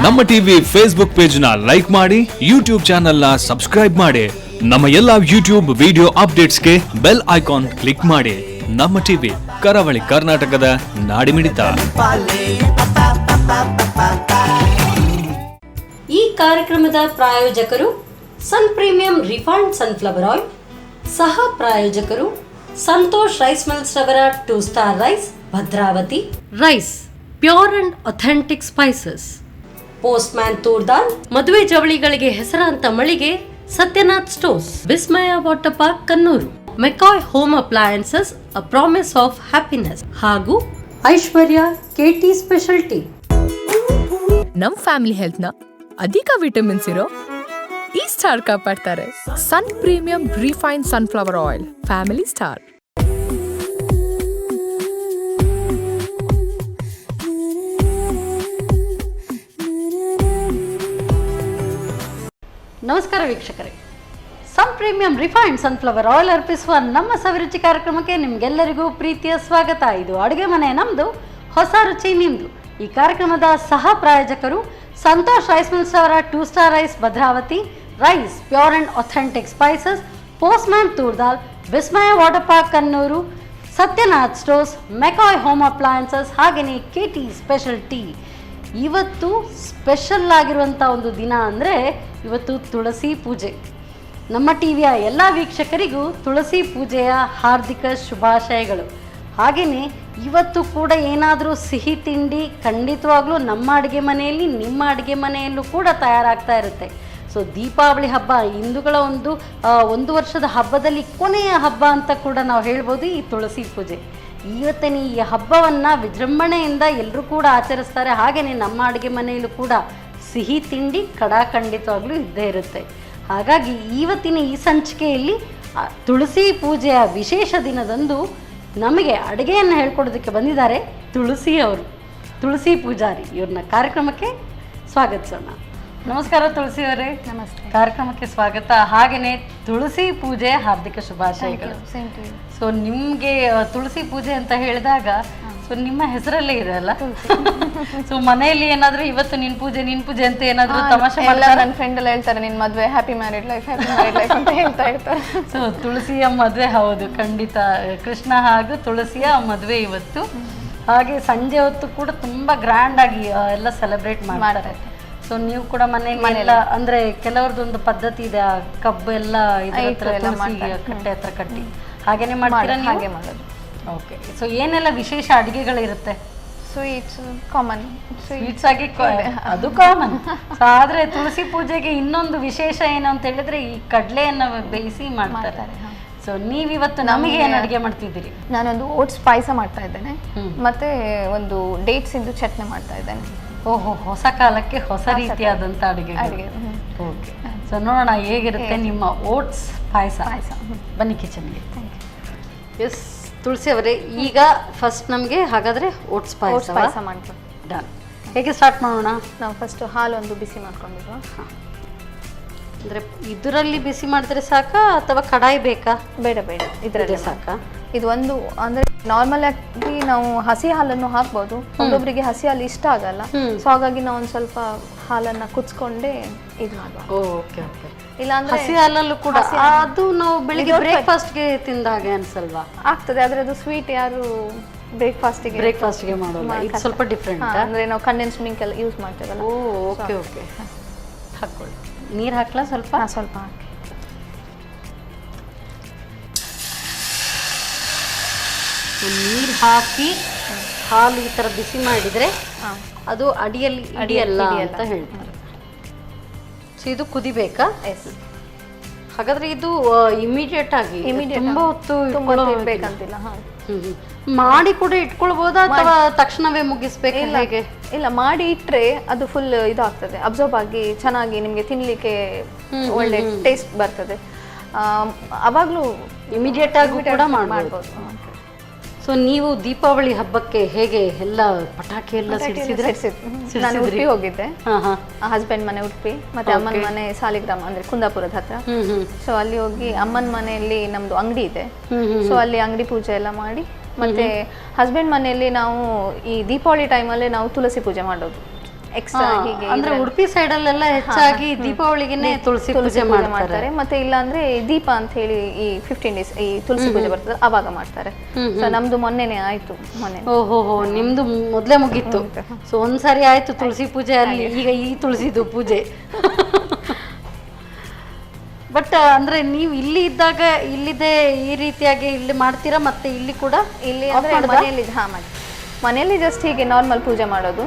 ನಮ್ಮ TV Facebook page ನ like ಮಾಡಿ, ಯೂಟ್ಯೂಬ್ ಚಾನೆಲ್ ನ ಸಬ್ಸ್ಕ್ರೈಬ್ ಮಾಡಿ. ನಮ್ಮ ಎಲ್ಲಾ ಯೂಟ್ಯೂಬ್ ವಿಡಿಯೋ ಅಪ್ಡೇಟ್ಸ್ಗೆ ಬೆಲ್ ಐಕಾನ್ ಕ್ಲಿಕ್ ಮಾಡಿ. ನಮ್ಮ ಟಿವಿ ಕರಾವಳಿ ಕರ್ನಾಟಕದ ನಾಡಿಮಿಡಿತ. ಈ ಕಾರ್ಯಕ್ರಮದ ಪ್ರಾಯೋಜಕರು sun premium refined sunflower oil, ಸಹ ಪ್ರಾಯೋಜಕರು ಸಂತೋಷ್ ರೈಸ್ ಮಿಲ್ಸ್ ರವರ 2 star rice, Bhadravati rice, pure and authentic spices, postman toor dal, ಮದುವೆ ಜವಳಿಗಳಿಗೆ ಹೆಸರಾಂತ ಮಳಿಗೆ Satyanath stores, Vismaya water park Kannur, McCoy home appliances a promise of happiness ಹಾಗೂ ಐಶ್ವರ್ಯ ಕೆಟಿ ಸ್ಪೆಷಾಲಿಟಿ. ನಮ್ ಫ್ಯಾಮಿಲಿ ಹೆಲ್ತ್ ನ ಅಧಿಕ ವಿಟಮಿನ್ಸ್ ಇರೋ ಈ ಸ್ಟಾರ್ ಕಾಪಾಡ್ತಾರೆ. Sun premium refined sunflower oil, family star. ನಮಸ್ಕಾರ ವೀಕ್ಷಕರೇ, sun premium refined sunflower oil ಅರ್ಪಿಸುವ ನಮ್ಮ ಸವಿರುಚಿ ಕಾರ್ಯಕ್ರಮಕ್ಕೆ ನಿಮಗೆಲ್ಲರಿಗೂ ಪ್ರೀತಿಯ ಸ್ವಾಗತ. ಇದು ಅಡುಗೆ ಮನೆ ನಮ್ಮದು, ಹೊಸ ರುಚಿ ನಿಮ್ಮದು. ಈ ಕಾರ್ಯಕ್ರಮದ ಸಹ ಪ್ರಾಯೋಜಕರು ಸಂತೋಷ್ ರೈಸ್ ಮಿಲ್ಸ್ ಅವರ 2 star rice, Bhadravati rice, pure and authentic spices, postman toor dal, Vismaya water park Kannur, Satyanath stores, McCoy home appliances, ಹಾಗೆಯೇ ಕೆಟಿ ಸ್ಪೆಷಾಲಿಟಿ. ಇವತ್ತು ಸ್ಪೆಷಲ್ ಆಗಿರುವಂಥ ಒಂದು ದಿನ ಅಂದರೆ ಇವತ್ತು ತುಳಸಿ ಪೂಜೆ. ನಮ್ಮ ಟಿವಿಯ ಎಲ್ಲ ವೀಕ್ಷಕರಿಗೂ ತುಳಸಿ ಪೂಜೆಯ ಹಾರ್ದಿಕ ಶುಭಾಶಯಗಳು. ಹಾಗೆಯೇ ಇವತ್ತು ಕೂಡ ಏನಾದರೂ ಸಿಹಿ ತಿಂಡಿ ಖಂಡಿತವಾಗ್ಲೂ ನಮ್ಮ ಅಡುಗೆ ಮನೆಯಲ್ಲಿ, ನಿಮ್ಮ ಅಡುಗೆ ಮನೆಯಲ್ಲೂ ಕೂಡ ತಯಾರಾಗ್ತಾ ಇರುತ್ತೆ. ಸೊ ದೀಪಾವಳಿ ಹಬ್ಬ ಹಿಂದೂಗಳ ಒಂದು ವರ್ಷದ ಹಬ್ಬದಲ್ಲಿ ಕೊನೆಯ ಹಬ್ಬ ಅಂತ ಕೂಡ ನಾವು ಹೇಳ್ಬೋದು ಈ ತುಳಸಿ ಪೂಜೆ. ಇವತ್ತಿನ ಈ ಹಬ್ಬವನ್ನು ವಿಜೃಂಭಣೆಯಿಂದ ಎಲ್ಲರೂ ಕೂಡ ಆಚರಿಸ್ತಾರೆ. ಹಾಗೆಯೇ ನಮ್ಮ ಅಡುಗೆ ಮನೆಯಲ್ಲೂ ಕೂಡ ಸಿಹಿ ತಿಂಡಿ ಖಂಡಿತವಾಗ್ಲೂ ಇದ್ದೇ ಇರುತ್ತೆ. ಹಾಗಾಗಿ ಇವತ್ತಿನ ಈ ಸಂಚಿಕೆಯಲ್ಲಿ ತುಳಸಿ ಪೂಜೆಯ ವಿಶೇಷ ದಿನದಂದು ನಮಗೆ ಅಡುಗೆಯನ್ನು ಹೇಳ್ಕೊಡೋದಕ್ಕೆ ಬಂದಿದ್ದಾರೆ ತುಳಸಿ ಅವರು, ತುಳಸಿ ಪೂಜಾರಿ. ಇವ್ರನ್ನ ಕಾರ್ಯಕ್ರಮಕ್ಕೆ ಸ್ವಾಗತಿಸೋಣ. ನಮಸ್ಕಾರ ತುಳಸಿ ಅವರೇ. ನಮಸ್ತೆ. ಕಾರ್ಯಕ್ರಮಕ್ಕೆ ಸ್ವಾಗತ. ಹಾಗೆಯೇ ತುಳಸಿ ಪೂಜೆ ಹಾರ್ದಿಕ ಶುಭಾಶಯಗಳು. ಸೊ ನಿಮಗೆ ತುಳಸಿ ಪೂಜೆ ಅಂತ ಹೇಳಿದಾಗ ಸೊ ನಿಮ್ಮ ಹೆಸರಲ್ಲೇ ಇದೆ ಅಲ್ಲ? ಸೊ ಮನೆಯಲ್ಲಿ ಏನಾದರೂ ಇವತ್ತು ನಿನ್ ಪೂಜೆ ಅಂತ ಏನಾದರೂ ತಮಾಷೆ ಮಾಡ್ತಾರೆ? ನನ್ನ ಫ್ರೆಂಡ್ ಎಲ್ಲ ಹೇಳ್ತಾರೆ, ನಿನ್ ಮದುವೆ ಹ್ಯಾಪಿ ಮ್ಯಾರಿಡ್ ಲೈಫ್ ಅಂತ ಹೇಳ್ತಾ ಇರ್ತಾರೆ. ಸೊ ತುಳಸಿಯ ಮದುವೆ, ಹೌದು ಖಂಡಿತ, ಕೃಷ್ಣ ಹಾಗೂ ತುಳಸಿಯ ಮದುವೆ ಇವತ್ತು. ಹಾಗೆ ಸಂಜೆ ಹೊತ್ತು ಕೂಡ ತುಂಬಾ ಗ್ರ್ಯಾಂಡ್ ಆಗಿ ಎಲ್ಲ ಸೆಲೆಬ್ರೇಟ್ ಮಾಡ್ತಾರೆ. ಸೊ ನೀವು ಕೂಡ ಮನೆಯಲ್ಲ ಅಂದ್ರೆ ಕೆಲವ್ರದ್ದೊಂದು ಪದ್ಧತಿ ಇದೆ, ಕಬ್ಬು ಎಲ್ಲ ಕಟ್ಟೆ ಹತ್ರ ಕಟ್ಟಿ ಹಾಗೇನೆ ಮಾಡ್ತೀರಾ? ಹಾಗೆ ಮಾಡೋದು. ಓಕೆ. ಸೊ ಏನೆಲ್ಲ ವಿಶೇಷ ಅಡುಗೆಗಳಿರುತ್ತೆ? ಸ್ವೀಟ್ಸ್ ಕಾಮನ್, ಸ್ವೀಟ್ಸ್ ಆಗಿ ಅದು ಕಾಮನ್. ಸೊ ಆದ್ರೆ ತುಳಸಿ ಪೂಜೆಗೆ ಇನ್ನೊಂದು ವಿಶೇಷ ಏನು ಅಂತ ಹೇಳಿದ್ರೆ ಈ ಕಡಲೆಯನ್ನು ಬೇಯಿಸಿ ಮಾಡ್ತಾರೆ. ಸೊ ನೀವಿವತ್ತು ನಮಗೆ ಏನು ಅಡುಗೆ ಮಾಡ್ತಿದ್ದೀರಿ? ನಾನೊಂದು ಓಟ್ಸ್ ಪಾಯಸ ಮಾಡ್ತಾ ಇದ್ದೇನೆ, ಮತ್ತೆ ಒಂದು ಡೇಟ್ಸ್ ಇಂದು ಚಟ್ನಿ ಮಾಡ್ತಾ ಇದ್ದೇನೆ. ಓಹೋ, ಹೊಸ ಕಾಲಕ್ಕೆ ಹೊಸ ರೀತಿಯಾದಂಥ ಅಡುಗೆ. ಓಕೆ. ಸೊ ನೋಡೋಣ ಹೇಗಿರುತ್ತೆ ನಿಮ್ಮ ಓಟ್ಸ್ ಪಾಯಸ. ಬನ್ನಿ ಕಿಚನ್ಗೆ. ಎಸ್ ತುಳಸಿ ಅವರೇ, ಈಗ ಫಸ್ಟ್ ನಮಗೆ ಹಾಗಾದರೆ ಓಟ್ಸ್ ಪಾಯಸ ಮಾಡ್ಕೊಂಡು ಡನ್. ಹೇಗೆ ಸ್ಟಾರ್ಟ್ ಮಾಡೋಣ? ನಾವು ಫಸ್ಟ್ ಹಾಲೊಂದು ಬಿಸಿ ಮಾಡ್ಕೊಂಡಿರುವ. ಅಂದರೆ ಇದರಲ್ಲಿ ಬಿಸಿ ಮಾಡಿದ್ರೆ ಸಾಕಾ ಅಥವಾ ಕಡಾಯಿ ಬೇಕಾ? ಬೇಡ, ಇದರಲ್ಲಿ ಸಾಕಾ? ಇದು ಒಂದು ಅಂದರೆ ನಾರ್ಮಲ್ ಆಗಿ ನಾವು ಹಸಿ ಹಾಲನ್ನು ಹಾಕ್ಬೋದು, ಒಬ್ಬೊಬ್ಬರಿಗೆ ಹಸಿ ಹಾಲು ಇಷ್ಟ ಆಗಲ್ಲ. ಸೊ ಹಾಗಾಗಿ ನಾವು ಒಂದು ಸ್ವಲ್ಪ ಹಾಲನ್ನ ಕುದಿಸ್ಕೊಂಡೇ ಇದು ಮಾಡುವ. Okay okay. ಇಲ್ಲಾಂದ್ರೆ ಹಸಿ ಹಾಲಲ್ಲೂ ಕೂಡ ಅದು ನಾವು ಬೆಳಿಗ್ಗೆ ಬ್ರೇಕ್ಫಾಸ್ಟ್ಗೆ ತಿಂದ ಹಾಗೆ ಅನ್ಸಲ್ವಾ? ಆಗ್ತದೆ, ಆದರೆ ಅದು ಸ್ವೀಟ್ ಯಾರು ಬ್ರೇಕ್ಫಾಸ್ಟ್ಗೆ ಮಾಡೋಲ್ಲ. ಇದು ಸ್ವಲ್ಪ ಡಿಫ್ರೆಂಟ್. ಅಂದರೆ ನಾವು ಕಂಡೆನ್ಸ್ಡ್ ಮಿಲ್ಕ್ ಎಲ್ಲ ಯೂಸ್ ಮಾಡ್ತೇವಲ್ಲ. Okay okay. ಹಾಕ್ಕೊಳ್ಳಿ. ನೀರು ಹಾಕ್ಲಾ? ಸ್ವಲ್ಪ ಸ್ವಲ್ಪ ಹಾಕಿ. ನೀರು ಹಾಕಿ ಹಾಲು ಈ ಥರ ಬಿಸಿ ಮಾಡಿದರೆ ಅದು ಅಡಿಯಲ್ಲ ಅಂತ ಹೇಳ್ತಾರೆ. ಸೊ ಇದು ಕುದಿಬೇಕಾ? ಎಸ್. ಹಾಗಾದ್ರೆ ಇದು ಇಮಿಡಿಯೇಟ್ ಆಗಿ ತುಂಬಾ ಹೊತ್ತು ಬೇಕಂತಿಲ್ಲ. ಮಾಡಿ ಕೂಡ ಇಟ್ಕೊಳ್ಬೋದಾ ಅಥವಾ ತಕ್ಷಣವೇ ಮುಗಿಸ್ಬೇಕು? ಹೇಗೆ? ಇಲ್ಲ, ಮಾಡಿ ಇಟ್ರೆ ಅದು ಫುಲ್ ಇದಾಗ್ತದೆ, ಅಬ್ಸರ್ವ್ ಆಗಿ ಚೆನ್ನಾಗಿ ನಿಮಗೆ ತಿನ್ಲಿಕ್ಕೆ ಒಳ್ಳೆ ಟೇಸ್ಟ್ ಬರ್ತದೆ. ಅವಾಗಲೂ ಇಮಿಡಿಯೇಟ್ ಆಗಿ ಕೂಡ ಮಾಡ್ಬೋದು. ಸೊ ನೀವು ದೀಪಾವಳಿ ಹಬ್ಬಕ್ಕೆ ಹೇಗೆ ಎಲ್ಲ ಪಟಾಕಿ ಎಲ್ಲ ಸಿಡಿಸಿದ್ರೆ? ನಾನು ಉಡುಪಿ ಹೋಗಿದ್ದೆ, ಹಸ್ಬೆಂಡ್ ಮನೆ ಉಡುಪಿ, ಮತ್ತೆ ಅಮ್ಮನ ಮನೆ ಸಾಲಿಗ್ರಾಮ ಅಂದ್ರೆ ಕುಂದಾಪುರದ ಹತ್ರ. ಸೊ ಅಲ್ಲಿ ಹೋಗಿ ಅಮ್ಮನ ಮನೆಯಲ್ಲಿ ನಮ್ದು ಅಂಗಡಿ ಇದೆ, ಸೊ ಅಲ್ಲಿ ಅಂಗಡಿ ಪೂಜೆ ಎಲ್ಲ ಮಾಡಿ ಮತ್ತೆ ಹಸ್ಬೆಂಡ್ ಮನೆಯಲ್ಲಿ ನಾವು ಈ ದೀಪಾವಳಿ ಟೈಮಲ್ಲಿ ನಾವು ತುಳಸಿ ಪೂಜೆ ಮಾಡೋದು ಎಕ್ಸ್ಟ್ರಾ. ಹೀಗೆ ಅಂದ್ರೆ ಉಡುಪಿ ಸೈಡ್ ಅಲ್ಲೆಲ್ಲ ಹೆಚ್ಚಾಗಿ ದೀಪಾವಳಿಗೆನೆ ತುಳಸಿ ಪೂಜೆ ಮಾಡ್ತಾರೆ. ಮತ್ತೆ ಇಲ್ಲ ಅಂದ್ರೆ ದೀಪ ಅಂತ ಹೇಳಿ ಈ 15 days ಈ ತುಳಸಿ ಪೂಜೆ ಬರ್ತದೆ ಅವಾಗ ಮಾಡ್ತಾರೆ. ಸೊ ನಮ್ದು ಮೊನ್ನೆನೆ ಆಯ್ತು. ಓಹೋ ನಿಮ್ದು ಮೊದ್ಲೇ ಮುಗೀತು. ಸೊ ಒಂದ್ಸಾರಿ ಆಯ್ತು ತುಳಸಿ ಪೂಜೆ, ಅಲ್ಲಿ ಈಗ ಈ ತುಳಸಿದು ಪೂಜೆ. ಬಟ್ ಅಂದ್ರೆ ನೀವು ಇಲ್ಲಿ ಇದ್ದಾಗ ಇಲ್ಲಿದೆ ಈ ರೀತಿಯಾಗಿ ಇಲ್ಲಿ ಮಾಡ್ತೀರಾ, ಮತ್ತೆ ಇಲ್ಲಿ ಕೂಡ ಇಲ್ಲಿ ಅಂದ್ರೆ ಮನೆಯಲ್ಲಿ ಮನೆಯಲ್ಲಿ ಜಸ್ಟ್ ಹೀಗೆ ನಾರ್ಮಲ್ ಪೂಜೆ ಮಾಡೋದು.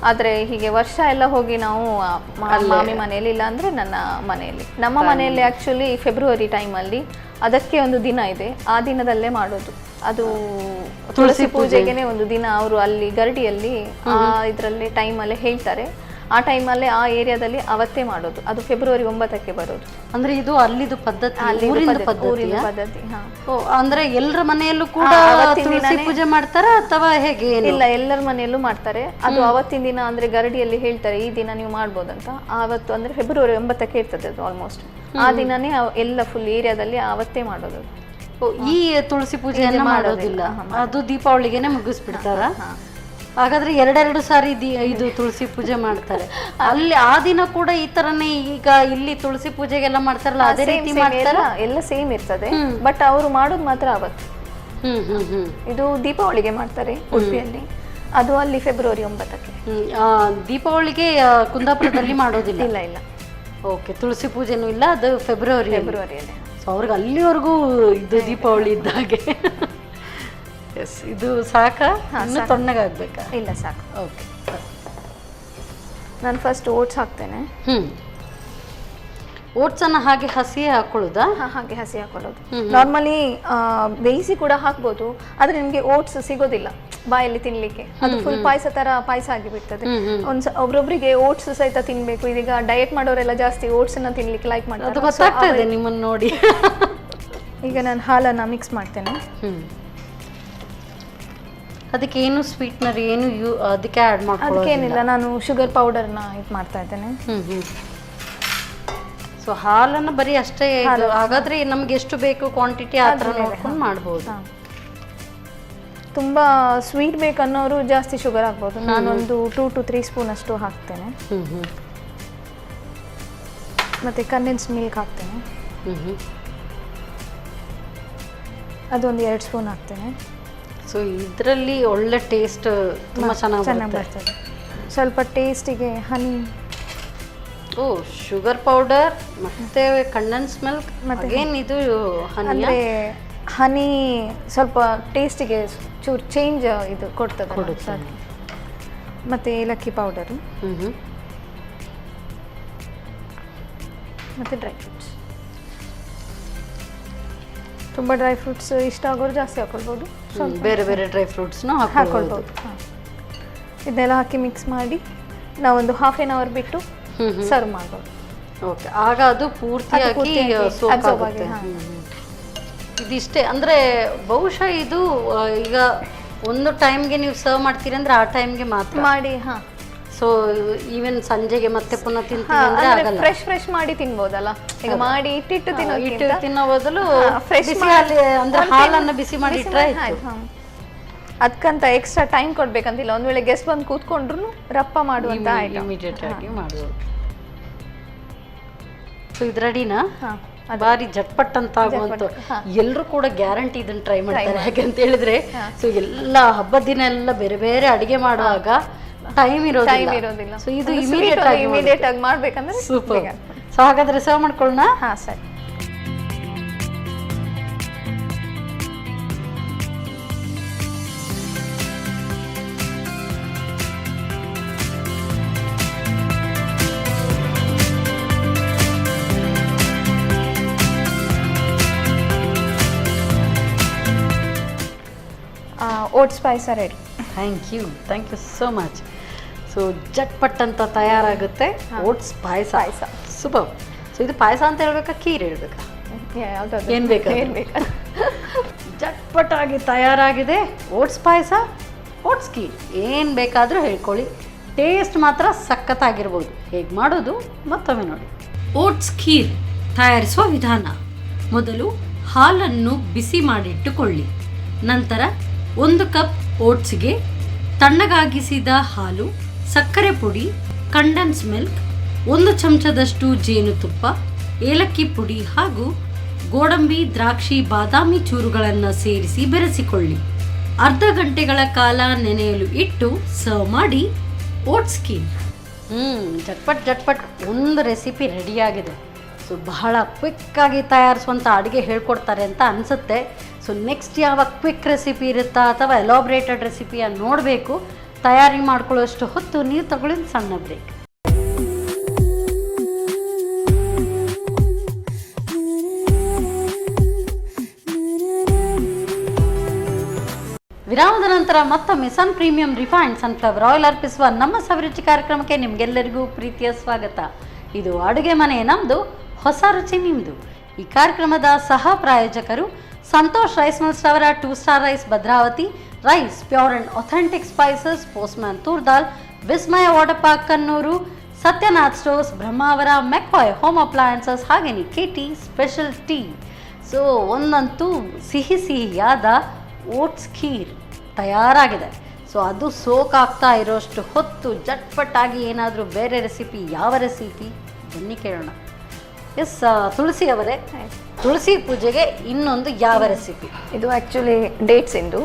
ಆದ್ರೆ ಹೀಗೆ ವರ್ಷ ಎಲ್ಲ ಹೋಗಿ ನಾವು ಮಾಮಿ ಮನೆಯಲ್ಲಿ ಇಲ್ಲ ಅಂದ್ರೆ ನನ್ನ ಮನೆಯಲ್ಲಿ. ನಮ್ಮ ಮನೆಯಲ್ಲಿ ಆಕ್ಚುಲಿ ಫೆಬ್ರವರಿ ಟೈಮಲ್ಲಿ ಅದಕ್ಕೆ ಒಂದು ದಿನ ಇದೆ, ಆ ದಿನದಲ್ಲೇ ಮಾಡೋದು. ಅದು ತುಳಸಿ ಪೂಜೆಗೆನೆ ಒಂದು ದಿನ ಅವರು ಅಲ್ಲಿ ಗರಡಿಯಲ್ಲಿ ಇದರಲ್ಲಿ ಟೈಮಲ್ಲೇ ಹೇಳ್ತಾರೆ. ಆ ಟೈಮಲ್ಲೇ ಆ ಏರಿಯಾದಲ್ಲಿ ಅವತ್ತೇ ಮಾಡೋದು. ಅದು ಫೆಬ್ರವರಿ 9ಕ್ಕೆ ಬರೋದು. ಅಂದ್ರೆ ಇದು ಅಲ್ಲಿದು ಪದ್ಧತಿ, ಊರಿನ ಪದ್ಧತಿ. ಅಂದ್ರೆ ಎಲ್ಲರ ಮನೆಯಲ್ಲೂ ಕೂಡ ತುಳಸಿ ಪೂಜೆ ಮಾಡ್ತಾರ ಅಥವಾ ಹೇಗೆ? ಇಲ್ಲ, ಎಲ್ಲರ ಮನೆಯಲ್ಲೂ ಮಾಡ್ತಾರೆ. ಅದು ಅವತ್ತಿನ ದಿನ ಅಂದ್ರೆ ಗರಡಿಯಲ್ಲಿ ಹೇಳ್ತಾರೆ ಈ ದಿನ ನೀವು ಮಾಡ್ಬೋದಂತ. ಆವತ್ತು ಅಂದ್ರೆ ಫೆಬ್ರವರಿ 9ಕ್ಕೆ ಇರ್ತದೆ ಅದು ಆಲ್ಮೋಸ್ಟ್. ಆ ದಿನನೇ ಎಲ್ಲ ಫುಲ್ ಏರಿಯಾದಲ್ಲಿ ಅವತ್ತೇ ಮಾಡೋದು. ಈ ತುಳಸಿ ಪೂಜೆಯನ್ನ ಮಾಡೋದಿಲ್ಲ, ಅದು ದೀಪಾವಳಿಗೆನೆ ಮುಗಿಸ್ಬಿಡ್ತಾರ. ಹಾಗಾದ್ರೆ ಎರಡೆರಡು ಸಾರಿ ಇದು ತುಳಸಿ ಪೂಜೆ ಮಾಡ್ತಾರೆ. ಅಲ್ಲಿ ಆ ದಿನ ಕೂಡ ಈ ತರನೇ ಈಗ ಇಲ್ಲಿ ತುಳಸಿ ಪೂಜೆಗೆಲ್ಲ ಮಾಡ್ತಾರಲ್ಲ ಅದೇ ರೀತಿ ಮಾಡ್ತಾರ? ಎಲ್ಲ ಸೇಮ್ ಇರ್ತದೆ, ಬಟ್ ಅವರು ಮಾಡೋದು ಮಾತ್ರ ಅವತ್ತು. ಇದು ದೀಪಾವಳಿಗೆ ಮಾಡ್ತಾರೆ ಉಡುಪಿಯಲ್ಲಿ, ಅದು ಅಲ್ಲಿ ಫೆಬ್ರವರಿ 9ಕ್ಕೆ. ದೀಪಾವಳಿಗೆ ಕುಂದಾಪುರದಲ್ಲಿ ಮಾಡೋದಿಲ್ಲ? ಇಲ್ಲ. ಓಕೆ, ತುಳಸಿ ಪೂಜೆನೂ ಇಲ್ಲ, ಅದು ಫೆಬ್ರವರಿಯಲ್ಲಿ. ಸೊ ಅವ್ರಿಗೆ ಅಲ್ಲಿವರೆಗೂ ಇದು ದೀಪಾವಳಿ ಇದ್ದಾಗೆ. ಎಸ್, ಇದು ಸಾಕಾ? ಇನ್ನು ತಣ್ಣಗಾಗ್ಬೇಕಾ? ಇಲ್ಲ, ಸಾಕು. ಓಕೆ, ನಾನು ಫಸ್ಟ್ ಓಟ್ಸ್ ಹಾಕ್ತೇನೆ. ಓಟ್ಸನ್ನು ಹಾಗೆ ಹಸಿ ಹಾಕೊಳ್ಳೋದಾ? ಹಾಗೆ ಹಸಿ ಹಾಕೊಳ್ಳೋದು. ನಾರ್ಮಲಿ ಬೇಯಿಸಿ ಕೂಡ ಹಾಕ್ಬೋದು, ಆದ್ರೆ ನಿಮ್ಗೆ ಓಟ್ಸ್ ಸಿಗೋದಿಲ್ಲ ಬಾಯಲ್ಲಿ ತಿನ್ಲಿಕ್ಕೆ. ಅದು ಫುಲ್ ಪಾಯಸ ತರ ಪಾಯಸ ಆಗಿಬಿಡ್ತದೆ. ಒಬ್ರೊಬ್ರಿಗೆ ಓಟ್ಸ್ ಸಹಿತ ತಿನ್ಬೇಕು. ಇದೀಗ ಡಯಟ್ ಮಾಡೋರೆಲ್ಲ ಜಾಸ್ತಿ ಓಟ್ಸ್ ಅನ್ನ ತಿನ್ಲಿಕ್ಕೆ ಲೈಕ್ ಮಾಡ್ತಾರೆ. ಅದು ಗೊತ್ತಾಗ್ತಾ ಇದೆ ನಿಮ್ಮನ್ನು ನೋಡಿ. ಈಗ ನಾನು ಹಾಲನ್ನ ಮಿಕ್ಸ್ ಮಾಡ್ತೇನೆ. ಅದಕ್ಕೆ ಏನು ಸ್ವೀಟ್ನರ್ ಏನು ಅದಕ್ಕೆ ಆ್ಯಡ್ ಮಾಡ್ಕೊಳ್ಳೋದು? ಅದಕ್ಕೇನಿಲ್ಲ, ನಾನು ಶುಗರ್ ಪೌಡರ್ನ ಇದು ಮಾಡ್ತಾ ಇದ್ದೇನೆ. ಸೊ ಹಾಲನ್ನು ಬರೀ ಅಷ್ಟೇ. ಹಾಗಾದ್ರೆ ನಮ್ಗೆ ಎಷ್ಟು ಬೇಕು ಕ್ವಾಂಟಿಟಿ ಆ ಥರ ನೋಡ್ಕೊಂಡು ಮಾಡ್ಬೋದು. ತುಂಬಾ ಸ್ವೀಟ್ ಬೇಕನ್ನೋರು ಜಾಸ್ತಿ ಶುಗರ್ ಹಾಕ್ಬೋದು. ನಾನೊಂದು 2 to 3 ಸ್ಪೂನ್ ಅಷ್ಟು ಹಾಕ್ತೇನೆ. ಮತ್ತೆ ಕಂಡೆನ್ಸ್ ಮಿಲ್ಕ್ ಹಾಕ್ತೇನೆ, ಅದೊಂದು 2 ಸ್ಪೂನ್ ಹಾಕ್ತೇನೆ. ಸೊ ಇದರಲ್ಲಿ ಒಳ್ಳೆ ಟೇಸ್ಟ್ ತುಂಬ ಚೆನ್ನಾಗಿ ಬರ್ತದೆ. ಸ್ವಲ್ಪ ಟೇಸ್ಟಿಗೆ ಹನಿ, ಶುಗರ್ ಪೌಡರ್ ಮತ್ತೆ ಕಂಡೆನ್ಸ್ ಮಿಲ್ಕ್, ಮತ್ತೆ ಏನಿದು ಅಂದರೆ ಹನಿ ಸ್ವಲ್ಪ ಟೇಸ್ಟಿಗೆ ಚೂರು ಚೇಂಜ್ ಇದು ಕೊಡ್ತದೆ. ಮತ್ತು ಏಲಕ್ಕಿ ಪೌಡರು, ಮತ್ತು ಡ್ರೈ ಫ್ರೂಟ್ಸ್. ತುಂಬ ಡ್ರೈ ಫ್ರೂಟ್ಸ್ ಇಷ್ಟ ಆಗೋರು ಜಾಸ್ತಿ ಹಾಕೊಳ್ಬೋದು, ಬೇರೆ ಬೇರೆ ಡ್ರೈ ಫ್ರೂಟ್ಸ್ನ ಹಾಕೊಳ್ಬೋದು. ಇದನ್ನೆಲ್ಲ ಹಾಕಿ ಮಿಕ್ಸ್ ಮಾಡಿ ನಾವೊಂದು 1/2 hour ಬಿಟ್ಟು ಸರ್ವ್ ಮಾಡ್ಬೋದು. ಓಕೆ, ಆಗ ಅದು ಪೂರ್ತಿಯಾಗಿ ಸೋಕಾಗುತ್ತೆ. ಇದಿಷ್ಟೇ ಅಂದರೆ ಬಹುಶಃ ಇದು ಈಗ ಒಂದು ಟೈಮ್ಗೆ ನೀವು ಸರ್ವ್ ಮಾಡ್ತೀರಿ ಅಂದರೆ ಆ ಟೈಮ್ಗೆ ಮಾತ್ರ ಮಾಡಿ. ಸೊ ಈವನ್ ಸಂಜೆಗೆ ಮತ್ತೆ ಪುನಃ ತಿಂತೀವಿ ಅಂದ್ರೆ ಆಗಲ್ಲ. ಫ್ರೆಶ್ ಮಾಡಿ ತಿನ್ಬೋದಲ್ಲ. ಈಗ ಮಾಡಿ ಇಟ್ಟಿಟ್ಟು ತಿನ್ನೋ ಬದಲು ಫ್ರೆಶ್ ಅಂದ್ರೆ ಹಾಲನ್ನು ಬಿಸಿ ಮಾಡಿ ಇಟ್ಟರೆ ಅದಕ್ಕಂತ ಎಕ್ಸ್ಟ್ರಾ ಟೈಮ್ ಕೊಡ್ಬೇಕಂತಿಲ್ಲ. ಒಂದ್ ವೇಳೆ ಗೆಸ್ಟ್ ಬಂದು ಕೂತ್ಕೊಂಡ್ರು ರಪ್ಪ ಮಾಡುವಂತ ಇಮಿಡಿಯೇಟ್ ಆಗಿ ಮಾಡ್ಬೋದು. ಸೊ ಇದು ರೆಡಿನಾ? ಬಾರಿ ಜಟ್ಪಟ್ ಅಂತ ಆಗುವಂತ. ಎಲ್ಲರೂ ಕೂಡ ಗ್ಯಾರಂಟಿ ಇದನ್ನ ಟ್ರೈ ಮಾಡ್ತಾರೆ. ಯಾಕಂತ ಹೇಳಿದ್ರೆ ಸೊ ಎಲ್ಲ ಹಬ್ಬದ ದಿನ ಎಲ್ಲ ಬೇರೆ ಬೇರೆ ಅಡಿಗೆ ಮಾಡುವಾಗ ಟೈಮ್ ಇರೋದಿಲ್ಲ. ಸೊ ಇದು ಇಮಿಡಿಯೇಟ್ ಆಗಿ ಮಾಡ್ಬೇಕಂದ್ರೆ ಸೂಪರ್. ಸೊ ಹಾಗಾದ್ರೆ ಸರ್ವ್ ಮಾಡ್ಕೊಳ್ಳೋಣ. ಸರಿ. ಓಟ್ಸ್ ಪಾಯಸ ready. Thank you so much. So ಜಟ್ಪಟ್ ಅಂತ ತಯಾರಾಗುತ್ತೆ ಓಟ್ಸ್ ಪಾಯಸ. ಸೂಪರ್. ಸೊ ಇದು ಪಾಯಸ ಅಂತ ಹೇಳ್ಬೇಕಾ, ಖೀರ್ ಹೇಳ್ಬೇಕಾ, ಏನು ಬೇಕಾ? ಜಟ್ಪಟ್ ಆಗಿ ತಯಾರಾಗಿದೆ ಓಟ್ಸ್ ಪಾಯಸ, ಓಟ್ಸ್ ಖೀರ್, ಏನು ಬೇಕಾದರೂ ಹೇಳ್ಕೊಳ್ಳಿ. ಟೇಸ್ಟ್ ಮಾತ್ರ ಸಖತ್ತಾಗಿರ್ಬೋದು. ಹೇಗೆ ಮಾಡೋದು ಮತ್ತೊಮ್ಮೆ ನೋಡಿ. ಓಟ್ಸ್ ಖೀರ್ ತಯಾರಿಸುವ ವಿಧಾನ: ಮೊದಲು ಹಾಲನ್ನು ಬಿಸಿ ಮಾಡಿಟ್ಟುಕೊಳ್ಳಿ. ನಂತರ 1 ಕಪ್ ಓಟ್ಸ್ಗೆ ತಣ್ಣಗಾಗಿಸಿದ ಹಾಲು, ಸಕ್ಕರೆ ಪುಡಿ, ಕಂಡೆನ್ಸ್ ಮಿಲ್ಕ್, 1 ಚಮಚದಷ್ಟು ಜೇನುತುಪ್ಪ, ಏಲಕ್ಕಿ ಪುಡಿ ಹಾಗೂ ಗೋಡಂಬಿ, ದ್ರಾಕ್ಷಿ, ಬಾದಾಮಿ ಚೂರುಗಳನ್ನು ಸೇರಿಸಿ ಬೆರೆಸಿಕೊಳ್ಳಿ. ಅರ್ಧ ಗಂಟೆಗಳ ಕಾಲ ನೆನೆಯಲು ಇಟ್ಟು ಸರ್ವ್ ಮಾಡಿ. ಓಟ್ಸ್ ಖೀರ್. ಜಟ್ಪಟ್ ಒಂದು ರೆಸಿಪಿ ರೆಡಿಯಾಗಿದೆ. ಸೊ ಬಹಳ ಕ್ವಿಕ್ಕಾಗಿ ತಯಾರಿಸುವಂಥ ಅಡುಗೆ ಹೇಳ್ಕೊಡ್ತಾರೆ ಅಂತ ಅನಿಸುತ್ತೆ. ಸೊ ನೆಕ್ಸ್ಟ್ ಯಾವ ಕ್ವಿಕ್ ರೆಸಿಪಿ ಇರುತ್ತಾ ಅಥವಾ ಎಲಾಬ್ರೇಟೆಡ್ ರೆಸಿಪಿಯ ನೋಡಬೇಕು. ತಯಾರಿ ಮಾಡ್ಕೊಳ್ಳೋಷ್ಟು ಹೊತ್ತು ನೀವು ತಗೊಳ್ಳಿ ಸಣ್ಣ ಬ್ರೇಕ್. ವಿರಾಮದ ನಂತರ ಮತ್ತೊಮ್ಮೆ ಸನ್ ಪ್ರೀಮಿಯಂ ರಿಫೈನ್ಡ್ ಸನ್ಫ್ಲವರ್ ಆಯಿಲ್ ಅರ್ಪಿಸುವ ನಮ್ಮ ಸವಿರುಚಿ ಕಾರ್ಯಕ್ರಮಕ್ಕೆ ನಿಮಗೆಲ್ಲರಿಗೂ ಪ್ರೀತಿಯ ಸ್ವಾಗತ. ಇದು ಅಡುಗೆ ಮನೆ ನಮ್ಮದು, ಹೊಸ ರುಚಿ ನಿಮ್ಮದು. ಈ ಕಾರ್ಯಕ್ರಮದ ಸಹ ಪ್ರಾಯೋಜಕರು ಸಂತೋಷ್ ರೈಸ್ ಮಿಲ್ಸ್ ಅವರ 2 star rice Bhadravati, rice pure and authentic spices, postman toor dal, Vismaya water park Kannur, Satyanath stores, Brahmavar, McCoy home appliances, ಹಾಗೆಯೇ KT ಸ್ಪೆಷಲ್ ಟೀ. ಸೊ ಒಂದಂತೂ ಸಿಹಿಯಾದ ಓಟ್ಸ್ ಖೀರ್ ತಯಾರಾಗಿದೆ. ಸೊ ಅದು ಸೋಕಾಗ್ತಾ ಇರೋಷ್ಟು ಹೊತ್ತು ಜಟ್ಪಟ್ಟಾಗಿ ಏನಾದರೂ ಬೇರೆ ರೆಸಿಪಿ, ಯಾವ ರೆಸಿಪಿ ಬನ್ನಿ ಕೇಳೋಣ. ಎಸ್ ತುಳಸಿ ಅವರೇ, ತುಳಸಿ ಪೂಜೆಗೆ ಇನ್ನೊಂದು ಯಾವ ರೆಸಿಪಿ? ಇದು ಆ್ಯಕ್ಚುಲಿ ಡೇಟ್ಸ್ ಇಂದು.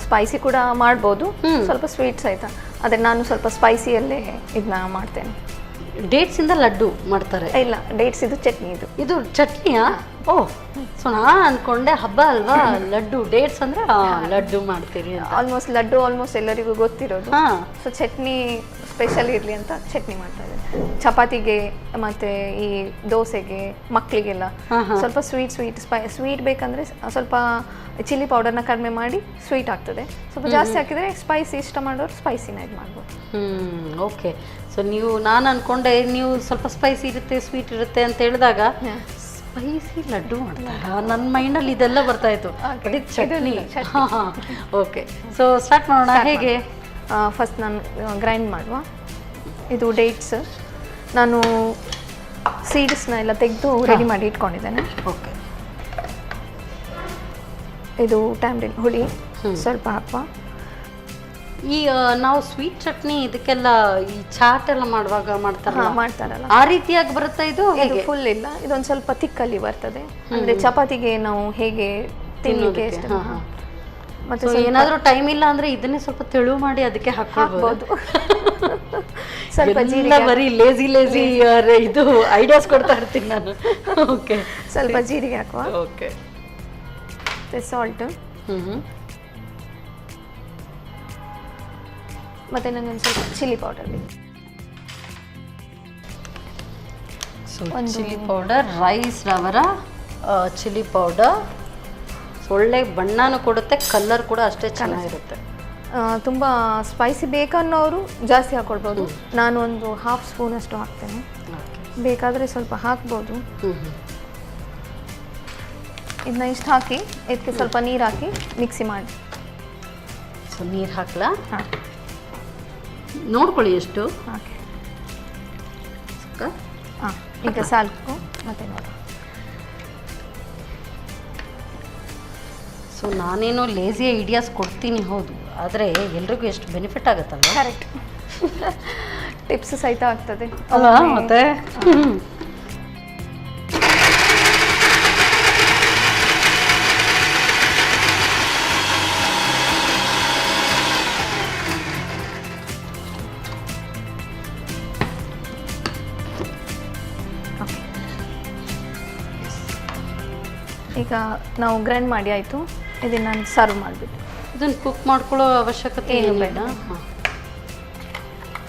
ಸ್ಪೈಸಿ ಕೂಡ ಮಾಡ್ಬೋದು, ಸ್ವಲ್ಪ ಸ್ವೀಟ್ಸ್ ಆಯ್ತಾ. ಆದರೆ ನಾನು ಸ್ವಲ್ಪ ಸ್ಪೈಸಿಯಲ್ಲೇ ಇದನ್ನ ಮಾಡ್ತೇನೆ. ಡೇಟ್ಸಿಂದ ಲಡ್ಡು ಮಾಡ್ತಾರೆ? ಇಲ್ಲ, ಡೇಟ್ಸ್ ಇದು ಚಟ್ನಿ. ಇದು ಚಟ್ನಿಯಾ? ಓಹ್, ಸೊ ನಾನು ಅನ್ಕೊಂಡೆ ಹಬ್ಬ ಅಲ್ವಾ ಲಡ್ಡು, ಡೇಟ್ಸ್ ಅಂದ್ರೆ ಲಡ್ಡು ಮಾಡ್ತೀರಿ. ಆಲ್ಮೋಸ್ಟ್ ಎಲ್ಲರಿಗೂ ಗೊತ್ತಿರೋದು. ಸೊ ಚಟ್ನಿ ಸ್ಪೆಷಲ್ ಇರಲಿ ಅಂತ ಚಟ್ನಿ ಮಾಡ್ತಾ ಇದ್ದೇನೆ. ಚಪಾತಿಗೆ ಮತ್ತೆ ಈ ದೋಸೆಗೆ, ಮಕ್ಕಳಿಗೆಲ್ಲ ಸ್ವಲ್ಪ ಸ್ವೀಟ್ ಬೇಕಂದ್ರೆ ಸ್ವಲ್ಪ ಚಿಲ್ಲಿ ಪೌಡರ್ನ ಕಡಿಮೆ ಮಾಡಿ ಸ್ವೀಟ್ ಆಗ್ತದೆ. ಸ್ವಲ್ಪ ಜಾಸ್ತಿ ಹಾಕಿದ್ರೆ ಸ್ಪೈಸಿ ಇಷ್ಟ ಮಾಡೋರು ಸ್ಪೈಸಿನ ಇದು ಮಾಡ್ಬೋದು. ಓಕೆ. ಸೊ ನಾನು ಅನ್ಕೊಂಡೆ ನೀವು ಸ್ವಲ್ಪ ಸ್ಪೈಸಿ ಇರುತ್ತೆ, ಸ್ವೀಟ್ ಇರುತ್ತೆ ಅಂತ ಹೇಳಿದಾಗ ಸ್ಪೈಸಿ ಲಡ್ಡು ಮಾಡ್ತಾರಾ, ನನ್ನ ಮೈಂಡಲ್ಲಿ ಇದೆಲ್ಲ ಬರ್ತಾ ಇತ್ತು. ಚಟ್ನಿ. ಓಕೆ, ಸೊ ಸ್ಟಾರ್ಟ್ ಮಾಡೋಣ. ಹೇಗೆ? ಫಸ್ಟ್ ನಾನು ಗ್ರೈಂಡ್ ಮಾಡುವ. ಇದು ಡೇಟ್ಸ್ ನಾನು ಸೀಡ್ಸ್ನ ಎಲ್ಲ ತೆಗೆದು ರೆಡಿ ಮಾಡಿ ಇಟ್ಕೊಂಡಿದ್ದೇನೆ. ಓಕೆ. ಇದು ಟ್ಯಾಮ್ರಿನ್ ಹುಳಿ ಸ್ವಲ್ಪ ಹಾಕುವ. ಈ ನಾವು ಸ್ವೀಟ್ ಚಟ್ನಿ ಇದಕ್ಕೆಲ್ಲ ಈ ಚಾಟ್ ಎಲ್ಲ ಮಾಡುವಾಗ ಮಾಡ್ತಾರಲ್ಲ, ಆ ರೀತಿಯಾಗಿ ಬರುತ್ತೆ ಇದು? ಫುಲ್ ಇಲ್ಲ, ಇದೊಂದು ಸ್ವಲ್ಪ ತಿಕ್ಕಲ್ಲಿ ಬರ್ತದೆ. ಅಂದ್ರೆ ಚಪಾತಿಗೆ ನಾವು ಹೇಗೆ ತಿನ್ನಲಿಕ್ಕೆ ಮತ್ತೆ ಏನಾದರೂ ಟೈಮ್ ಇಲ್ಲ ಅಂದ್ರೆ ಇದನ್ನೇ ಸ್ವಲ್ಪ ತೆಳು ಮಾಡಿ ಅದಕ್ಕೆ ಹಾಕ್ಬೋದು. ಸ್ವಲ್ಪ ಬರೀ ಲೇಜಿ ಇದು ಐಡಿಯಾಸ್ ಕೊಡ್ತಾ ಇರ್ತೀನಿ ನಾನು. ಓಕೆ, ಸ್ವಲ್ಪ ಜೀರಿಗೆ ಹಾಕುವ. ಓಕೆ, ಸಾಲ್ಟ್, ಮತ್ತೆ ನನಗೊಂದು ಸ್ವಲ್ಪ ಚಿಲ್ಲಿ ಪೌಡರ್ ಬೇಕು. ಚಿಲ್ಲಿ ಪೌಡರ್, ರೈಸ್ ರವರ ಚಿಲ್ಲಿ ಪೌಡರ್ ಒಳ್ಳೆ ಬಣ್ಣನೂ ಕೊಡುತ್ತೆ, ಕಲರ್ ಕೂಡ ಅಷ್ಟೇ ಚೆನ್ನಾಗಿರುತ್ತೆ. ತುಂಬ ಸ್ಪೈಸಿ ಬೇಕನ್ನೋರು ಜಾಸ್ತಿ ಹಾಕ್ಕೊಳ್ಬೋದು. ನಾನು ಒಂದು 1/2 ಸ್ಪೂನ್ ಅಷ್ಟು ಹಾಕ್ತೇನೆ, ಬೇಕಾದರೆ ಸ್ವಲ್ಪ ಹಾಕ್ಬೋದು. ಇದನ್ನ ಇಷ್ಟು ಹಾಕಿ ಇದಕ್ಕೆ ಸ್ವಲ್ಪ ನೀರು ಹಾಕಿ ಮಿಕ್ಸಿ ಮಾಡಿ. ಸೊ ನೀರು ಹಾಕ್ಲಾ? ಹಾಂ, ನೋಡ್ಕೊಳ್ಳಿ ಎಷ್ಟು ಹಾಕಿ. ಹಾಂ, ಈಗ ಸಾಕು. ಮತ್ತೆ ನೋಡಿ, ಸೊ ನಾನೇನು ಲೇಸಿ ಐಡಿಯಾಸ್ ಕೊಡ್ತೀನಿ, ಹೌದು, ಆದರೆ ಎಲ್ರಿಗೂ ಎಷ್ಟು ಬೆನಿಫಿಟ್ ಆಗುತ್ತಲ್ಲ. ಕರೆಕ್ಟ್, ಟಿಪ್ಸ್ ಸಹಿತ ಆಗ್ತದೆ ಅಲ್ವಾ? ಮತ್ತೆ ಈಗ ನಾವು ಗ್ರೈಂಡ್ ಮಾಡಿ ಆಯಿತು. ಇದನ್ನು ನಾನು ಸರ್ವ್ ಮಾಡಿಬಿಟ್ಟು ಇದನ್ನು ಕುಕ್ ಮಾಡ್ಕೊಳ್ಳೋ ಅವಶ್ಯಕತೆ ಏನು ಬೇಡ.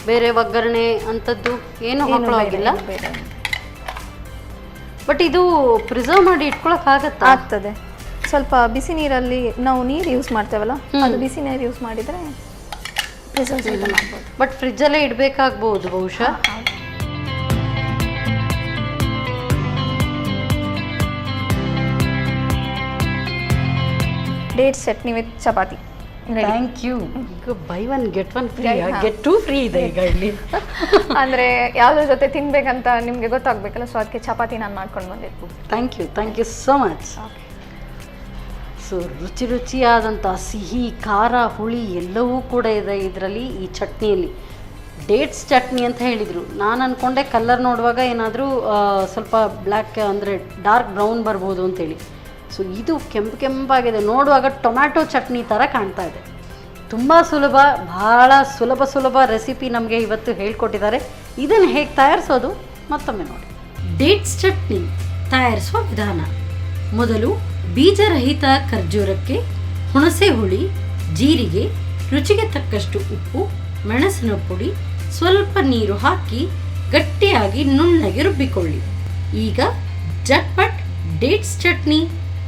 ಬೇರೆ ಒಗ್ಗರಣೆ ಅಂಥದ್ದು ಏನು ಹಾಕೊಳ್ಳೋಗಿಲ್ಲ. ಬಟ್ ಇದು ಪ್ರಿಸರ್ವ್ ಮಾಡಿ ಇಟ್ಕೊಳಕ್ಕಾಗತ್ತಾ? ಆಗ್ತದೆ. ಸ್ವಲ್ಪ ಬಿಸಿ ನೀರಲ್ಲಿ ನಾವು ನೀರು ಯೂಸ್ ಮಾಡ್ತೇವಲ್ಲ, ಅದು ಬಿಸಿ ನೀರು ಯೂಸ್ ಮಾಡಿದರೆ ಪ್ರಿಸರ್ವ್ ಮಾಡ್ಬೋದು. ಬಟ್ ಫ್ರಿಜ್ಜಲ್ಲೇ ಇಡಬೇಕಾಗ್ಬೋದು ಬಹುಶಃ. Dates chutney with chapati. Thank you. ಈಗ buy 1 get 1 free, get 2 free ಇದೆ ಈಗ ಇಲ್ಲಿ. ಅಂದರೆ ಯಾವುದ್ರ ಜೊತೆ ತಿನ್ಬೇಕಂತ ನಿಮಗೆ ಗೊತ್ತಾಗಬೇಕಲ್ಲ, ಸೊ ಅದಕ್ಕೆ ಚಪಾತಿ ನಾನು ಮಾಡ್ಕೊಂಡು ಬಂದಿದ್ದು. Thank you so much. So ರುಚಿಯಾದಂಥ ಸಿಹಿ ಖಾರ ಹುಳಿ ಎಲ್ಲವೂ ಕೂಡ ಇದೆ ಇದರಲ್ಲಿ, ಈ ಚಟ್ನಿಯಲ್ಲಿ. ಡೇಟ್ಸ್ ಚಟ್ನಿ ಅಂತ ಹೇಳಿದರು. ನಾನು ಅಂದ್ಕೊಂಡೆ ಕಲರ್ ನೋಡುವಾಗ ಏನಾದರೂ ಸ್ವಲ್ಪ ಬ್ಲ್ಯಾಕ್ ಅಂದರೆ ಡಾರ್ಕ್ ಬ್ರೌನ್ ಬರ್ಬೋದು ಅಂತೇಳಿ. ಸೊ ಇದು ಕೆಂಪಾಗಿದೆ, ನೋಡುವಾಗ ಟೊಮ್ಯಾಟೊ ಚಟ್ನಿ ಥರ ಕಾಣ್ತಾ ಇದೆ. ತುಂಬ ಸುಲಭ, ಭಾಳ ಸುಲಭ ರೆಸಿಪಿ ನಮಗೆ ಇವತ್ತು ಹೇಳ್ಕೊಟ್ಟಿದ್ದಾರೆ. ಇದನ್ನು ಹೇಗೆ ತಯಾರಿಸೋದು ಮತ್ತೊಮ್ಮೆ ನೋಡಿ. ಡೇಟ್ಸ್ ಚಟ್ನಿ ತಯಾರಿಸುವ ವಿಧಾನ: ಮೊದಲು ಬೀಜರಹಿತ ಖರ್ಜೂರಕ್ಕೆ ಹುಣಸೆ ಹುಳಿ, ಜೀರಿಗೆ, ರುಚಿಗೆ ತಕ್ಕಷ್ಟು ಉಪ್ಪು, ಮೆಣಸಿನ ಪುಡಿ, ಸ್ವಲ್ಪ ನೀರು ಹಾಕಿ ಗಟ್ಟಿಯಾಗಿ ನುಣ್ಣಗೆ ರುಬ್ಬಿಕೊಳ್ಳಿ. ಈಗ ಜಟ್ಪಟ್ ಡೇಟ್ಸ್ ಚಟ್ನಿ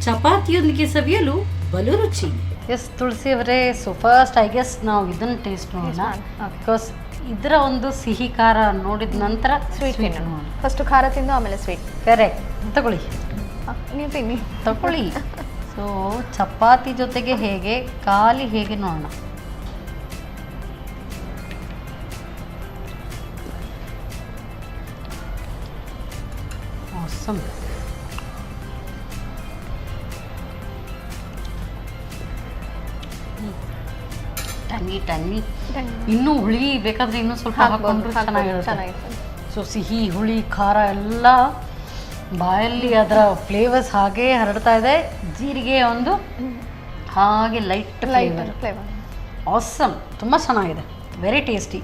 ಚಪಾತಿಯೊಂದಿಗೆ ಸವಿಯಲು ಬಲು ರುಚಿ. ಎಸ್ ತುಳಸಿ ಅವರೇ, ಸೊ ಫಸ್ಟ್ ಐ ಗೆಸ್ ನಾವು ಇದನ್ನು ಟೇಸ್ಟ್ ಮಾಡೋಣ. ಬಿಕಾಸ್ ಇದರ ಒಂದು ಸಿಹಿ ಖಾರ ನೋಡಿದ ನಂತರ ಸ್ವೀಟ್ ತಿನ್ನೋಣ. ಫಸ್ಟು ಖಾರ ತಿಂದು ಆಮೇಲೆ ಸ್ವೀಟ್. ಕರೆಕ್ಟ್. ತಗೊಳ್ಳಿ, ನೀವು ತಿನ್ನಿ. ತಗೊಳ್ಳಿ. ಸೊ ಚಪಾತಿ ಜೊತೆಗೆ ಹೇಗೆ, ಖಾಲಿ ಹೇಗೆ ನೋಡೋಣ. awesome. ಟನ್ನಿ ಇನ್ನೂ ಹುಳಿ ಬೇಕಾದ್ರೆ ಇನ್ನೂ ಸ್ವಲ್ಪ ಹಾಕೊಂಡ್ರು ಚೆನ್ನಾಗಿರುತ್ತೆ. ಸೊ ಸಿಹಿ ಹುಳಿ ಖಾರ ಎಲ್ಲ ಬಾಯಲ್ಲಿ ಅದರ ಫ್ಲೇವರ್ಸ್ ಹಾಗೆ ಹರಡ್ತಾ ಇದೆ. ಜೀರಿಗೆ ಒಂದು ಹಾಗೆ ಲೈಟ್ ಫ್ಲೇವರ್. ಆಸಮ್, ತುಂಬ ಚೆನ್ನಾಗಿದೆ, ವೆರಿ ಟೇಸ್ಟಿ.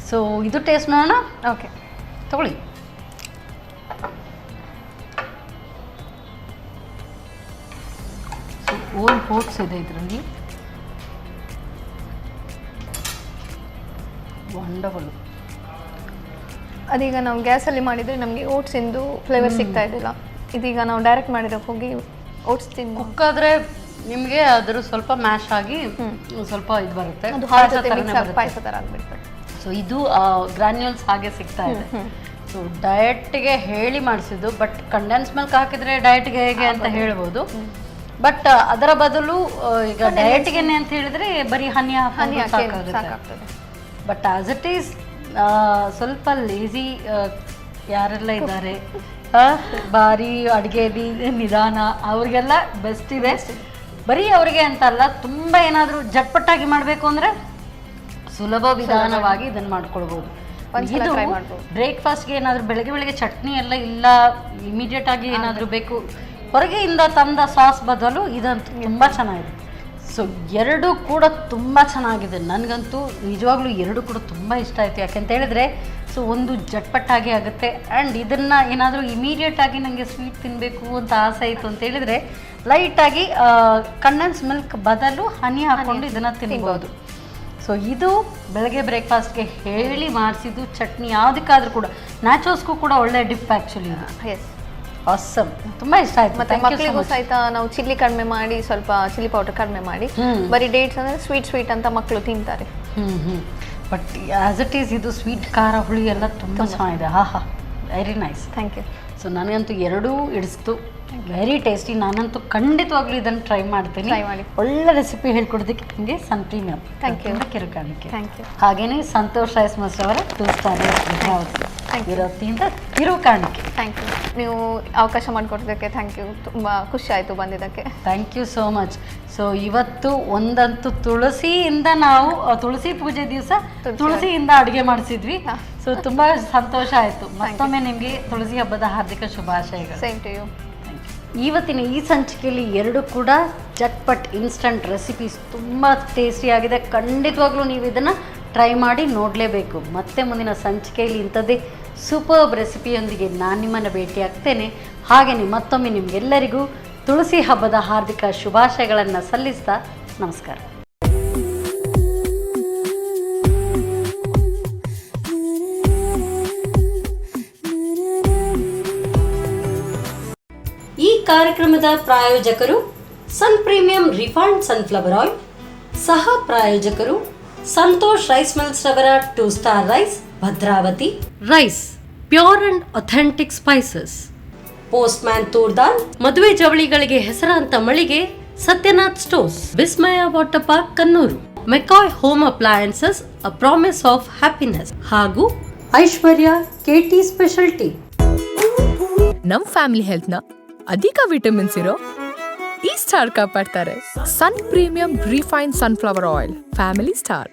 ಸೊ ಇದು ಟೇಸ್ಟ್ ನೋಡೋಣ. ಓಕೆ, ತಗೊಳ್ಳಿ. ಸೊ ಓಲ್ ಓಟ್ಸ್ ಇದೆ ಇದರಲ್ಲಿ, ವಂಡರ್ಫುಲ್. ಅದೀಗ ನಾವು ಗ್ಯಾಸಲ್ಲಿ ಮಾಡಿದರೆ ನಮಗೆ ಓಟ್ಸಿಂದು ಫ್ಲೇವರ್ ಸಿಗ್ತಾ ಇದ್ದಿಲ್ಲ. ಇದೀಗ ನಾವು ಡೈರೆಕ್ಟ್ ಮಾಡಿರೋಕೆ ಹೋಗಿ ಓಟ್ಸ್ ತಿಂದು ಕುಕ್ಕಾದರೆ ನಿಮಗೆ ಅದ್ರ ಸ್ವಲ್ಪ ಮ್ಯಾಶ್ ಆಗಿ ಸ್ವಲ್ಪ ಇದು ಬರುತ್ತೆ, ಅದು ಪಾಯಸ ಥರ ಆಗಿಬಿಡ್ತಾರೆ. ಸೊ ಇದು ಗ್ರಾನ್ಯೂಲ್ಸ್ ಹಾಗೆ ಸಿಗ್ತಾ ಇದೆ. ಸೊ ಡಯಟ್ಗೆ ಹೇಳಿ ಮಾಡಿಸಿದ್ದು, ಬಟ್ ಕಂಡೆನ್ಸ್ ಮಿಲ್ಕ್ ಹಾಕಿದರೆ ಡಯಟ್ಗೆ ಹೇಗೆ ಅಂತ ಹೇಳ್ಬೋದು. ಬಟ್ ಅದರ ಬದಲು ಈಗ ಡಯಟ್ಗೆನೆ ಅಂತ ಹೇಳಿದರೆ ಬರೀ ಹನಿ ಸಾಕಾಗ್ತದೆ. ಬಟ್ ಆಸ್ ಇಟ್ ಈಸ್ ಸ್ವಲ್ಪ ಲೇಜಿ ಯಾರೆಲ್ಲ ಇದ್ದಾರೆ, ಭಾರಿ ಅಡುಗೆಲಿ ನಿಧಾನ, ಅವ್ರಿಗೆಲ್ಲ ಬೆಸ್ಟ್ ಇದೆ. ಬರೀ ಅವರಿಗೆ ಅಂತಲ್ಲ, ತುಂಬ ಏನಾದರೂ ಜಟ್ಪಟ್ಟಾಗಿ ಮಾಡಬೇಕು ಅಂದರೆ ಸುಲಭ ವಿಧಾನವಾಗಿ ಇದನ್ನು ಮಾಡ್ಕೊಳ್ಬೋದು. ಇದು ಬ್ರೇಕ್ಫಾಸ್ಟ್ಗೆ ಏನಾದರೂ ಬೆಳಗ್ಗೆ ಚಟ್ನಿ ಎಲ್ಲ ಇಲ್ಲ, ಇಮಿಡಿಯೇಟ್ ಆಗಿ ಏನಾದರೂ ಬೇಕು, ಹೊರಗೆಯಿಂದ ತಂದ ಸಾಸ್ ಬದಲು ಇದಂತೂ ತುಂಬ ಚೆನ್ನಾಗಿದೆ. ಸೊ ಎರಡು ಕೂಡ ತುಂಬ ಚೆನ್ನಾಗಿದೆ. ನನಗಂತೂ ನಿಜವಾಗ್ಲೂ ಎರಡು ಕೂಡ ತುಂಬ ಇಷ್ಟ ಆಯಿತು. ಯಾಕೆಂತ ಹೇಳಿದ್ರೆ ಸೊ ಒಂದು ಜಟ್ಪಟ್ಟಾಗಿ ಆಗುತ್ತೆ, ಆ್ಯಂಡ್ ಇದನ್ನು ಏನಾದರೂ ಇಮಿಡಿಯೇಟಾಗಿ ನನಗೆ ಸ್ವೀಟ್ ತಿನ್ನಬೇಕು ಅಂತ ಆಸೆ ಆಯಿತು ಅಂತ ಹೇಳಿದರೆ ಲೈಟಾಗಿ ಕಂಡೆನ್ಸ್ ಮಿಲ್ಕ್ ಬದಲು ಹನಿ ಹಾಕ್ಕೊಂಡು ಇದನ್ನು ತಿನ್ಬೋದು. ಸೊ ಇದು ಬೆಳಗ್ಗೆ ಬ್ರೇಕ್ಫಾಸ್ಟ್ಗೆ ಹೇಳಿ ಮಾಡಿಸಿದ್ದು ಚಟ್ನಿ. ಯಾವುದಕ್ಕಾದರೂ ಕೂಡ ನ್ಯಾಚೋಸ್ಗೂ ಕೂಡ ಒಳ್ಳೆ ಡಿಪ್ ಆ್ಯಕ್ಚುಲಿ ಇದು. ಎಸ್, ಆಸಮ್, ತುಂಬ ಇಷ್ಟ ಆಯ್ತು. ಮತ್ತೆ ಮಕ್ಕಳಿಗೂ ಸಹಿತ ನಾವು ಚಿಲ್ಲಿ ಕಡಿಮೆ ಮಾಡಿ, ಸ್ವಲ್ಪ ಚಿಲ್ಲಿ ಪೌಡರ್ ಕಡಿಮೆ ಮಾಡಿ, ಬರೀ ಡೇಟ್ಸ್ ಅಂದರೆ ಸ್ವೀಟ್ ಅಂತ ಮಕ್ಕಳು ತಿಂತಾರೆ. ಬಟ್ ಆಸ್ ಇಟ್ ಈಸ್ ಇದು ಸ್ವೀಟ್ ಖಾರ ಹುಳಿ ಎಲ್ಲ ತುಂಬ ಚೆನ್ನಾಗಿದೆ. ಹಾ, very nice. Thank you. So ನನಗಂತೂ ಎರಡೂ ಇಡಿಸ್ತು, ವೆರಿ ಟೇಸ್ಟಿ. ನಾನಂತೂ ಖಂಡಿತವಾಗ್ಲೂ ಇದನ್ನು ಟ್ರೈ ಮಾಡ್ತೀನಿ. ಟ್ರೈ ಮಾಡಿ. ಒಳ್ಳೆ ರೆಸಿಪಿ ಹೇಳ್ಕೊಡೋದಕ್ಕೆ ನಿಮಗೆ ಸನ್ ಪ್ರೀಮಿಯಂ ಥ್ಯಾಂಕ್ ಯು. ಕಿರುಕಾಣಿಕೆ. Thank you. ಹಾಗೇನೇ ಸಂತೋಷ್ ರೈಸ್ ಮಾಸ್ಟರ್ ಅವರ 2 ಸ್ಟಾರ್ ಇರೋತ್ತಿಂದ ಕಿರುಕಾಣಿಕೆ. Thank you. ನೀವು ಅವಕಾಶ ಮಾಡಿಕೊಡೋದಕ್ಕೆ ಥ್ಯಾಂಕ್ ಯು. ತುಂಬ ಖುಷಿ ಆಯಿತು ಬಂದಿದ್ದಕ್ಕೆ. Thank you so much. So ಇವತ್ತು ಒಂದಂತೂ ತುಳಸಿಯಿಂದ ನಾವು ತುಳಸಿ ಪೂಜೆ ದಿವಸ ತುಳಸಿಯಿಂದ ಅಡುಗೆ ಮಾಡಿಸಿದ್ವಿ. ಸೊ ತುಂಬ ಸಂತೋಷ ಆಯಿತು. ಮತ್ತೊಮ್ಮೆ ನಿಮಗೆ ತುಳಸಿ ಹಬ್ಬದ ಹಾರ್ದಿಕ ಶುಭಾಶಯಗಳು. Same to you. ಇವತ್ತಿನ ಈ ಸಂಚಿಕೆಯಲ್ಲಿ ಎರಡು ಕೂಡ ಚಟ್ಪಟ್ ಇನ್ಸ್ಟಂಟ್ ರೆಸಿಪೀಸ್ ತುಂಬ ಟೇಸ್ಟಿಯಾಗಿದೆ. ಖಂಡಿತವಾಗ್ಲೂ ನೀವು ಇದನ್ನು ಟ್ರೈ ಮಾಡಿ ನೋಡಲೇಬೇಕು. ಮತ್ತೆ ಮುಂದಿನ ಸಂಚಿಕೆಯಲ್ಲಿ ಇಂಥದ್ದೇ ಸೂಪರ್ಬ್ ರೆಸಿಪಿಯೊಂದಿಗೆ ನಾನು ನಿಮ್ಮನ್ನು ಭೇಟಿ ಆಗ್ತೇನೆ. ಹಾಗೆಯೇ ಮತ್ತೊಮ್ಮೆ ನಿಮಗೆಲ್ಲರಿಗೂ ತುಳಸಿ ಹಬ್ಬದ ಹಾರ್ದಿಕ ಶುಭಾಶಯಗಳನ್ನು ಸಲ್ಲಿಸ್ತಾ ನಮಸ್ಕಾರ. ಈ ಕಾರ್ಯಕ್ರಮದ ಪ್ರಾಯೋಜಕರು sun premium refined sunflower oil, ಸಹ ಪ್ರಾಯೋಜಕರು ಸಂತೋಷ್ ರೈಸ್ ಮಿಲ್ಸ್ ರವರ 2 star rice, Bhadravati rice, pure and authentic spices, postman toor dal, ಮದುವೆ ಜವಳಿಗಳಿಗೆ ಹೆಸರಾಂತ ಮಳಿಗೆ Satyanath stores, Vismaya water park Kannur, McCoy home appliances a promise of happiness ಹಾಗೂ ಐಶ್ವರ್ಯ ಕೆಟಿ ಸ್ಪೆಷಾಲಿಟಿ. ನಮ್ ಫ್ಯಾಮಿಲಿ ಹೆಲ್ತ್ ನ ಅಧಿಕ ವಿಟಮಿನ್ಸ್ ಇರೋ ಈ ಸ್ಟಾರ್ ಕಾಪಾಡ್ತಾರೆ. Sun premium refine sunflower oil, family star.